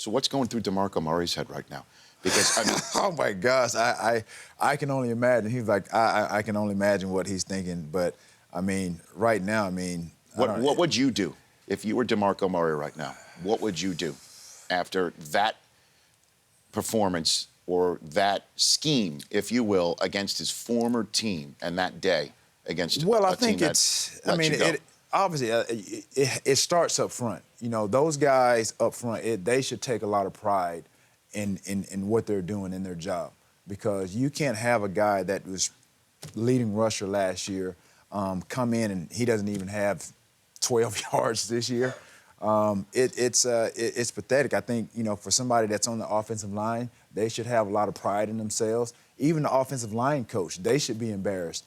So what's going through DeMarco Murray's head right now? Because, I mean... Oh, my gosh. I can only imagine. He's like, I can only imagine what he's thinking. But, I mean, right now, I mean... What would you do if you were DeMarco Murray right now? What would you do after that performance or that scheme, if you will, against his former team and that day against I think it's... I mean, obviously, it starts up front. You know, those guys up front, they should take a lot of pride in what they're doing in their job, because you can't have a guy that was leading rusher last year come in and he doesn't even have 12 yards this year. It's pathetic. I think, you know, for somebody that's on the offensive line, they should have a lot of pride in themselves. Even the offensive line coach, they should be embarrassed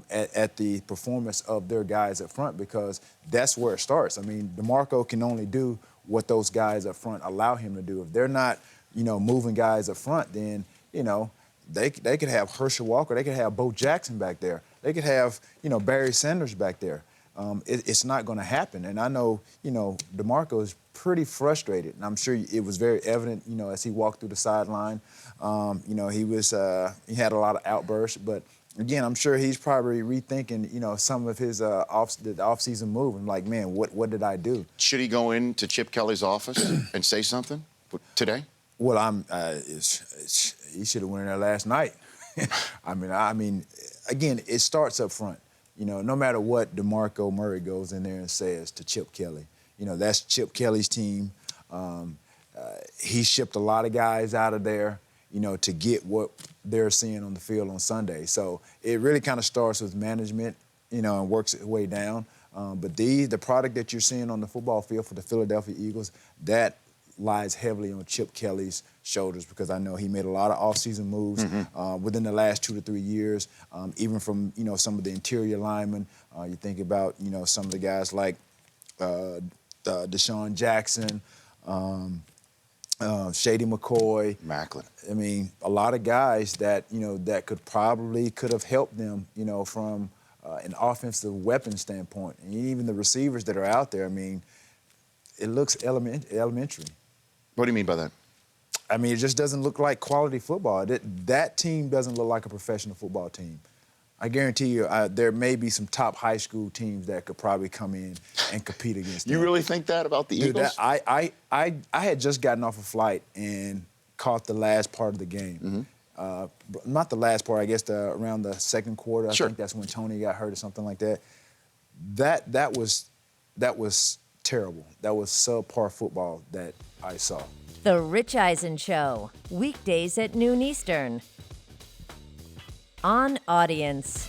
at the performance of their guys up front, because that's where it starts. I mean, DeMarco can only do what those guys up front allow him to do. If they're not, you know, moving guys up front, then, you know, they could have Herschel Walker, they could have Bo Jackson back there, they could have, you know, Barry Sanders back there. It's not going to happen. And I know, you know, DeMarco is pretty frustrated, and I'm sure it was very evident, you know, as he walked through the sideline. You know, he had a lot of outbursts, but again, I'm sure he's probably rethinking, you know, some of his off-season move. And like, man, what did I do? Should he go into Chip Kelly's office and say something today? Well, he should have went in there last night. I mean, again, it starts up front. You know, no matter what DeMarco Murray goes in there and says to Chip Kelly, you know, that's Chip Kelly's team. He shipped a lot of guys out of there, you know, to get what they're seeing on the field on Sunday. So it really kind of starts with management, you know, and works its way down. But the product that you're seeing on the football field for the Philadelphia Eagles, that lies heavily on Chip Kelly's shoulders, because I know he made a lot of offseason moves within the last 2 to 3 years, even from, you know, some of the interior linemen. You think about, you know, some of the guys like Deshaun Jackson, Shady McCoy. Macklin. I mean, a lot of guys that, you know, that could have helped them, you know, from an offensive weapon standpoint. And even the receivers that are out there, I mean, it looks elementary. What do you mean by that? I mean, it just doesn't look like quality football. That team doesn't look like a professional football team. I guarantee you there may be some top high school teams that could probably come in and compete against them. You really think that about the Eagles? I had just gotten off a flight and caught the last part of the game. Not the last part, I guess around the second quarter. Sure. I think that's when Tony got hurt or something like that. That was terrible. That was subpar football that I saw. The Rich Eisen Show, weekdays at noon Eastern. On Audience.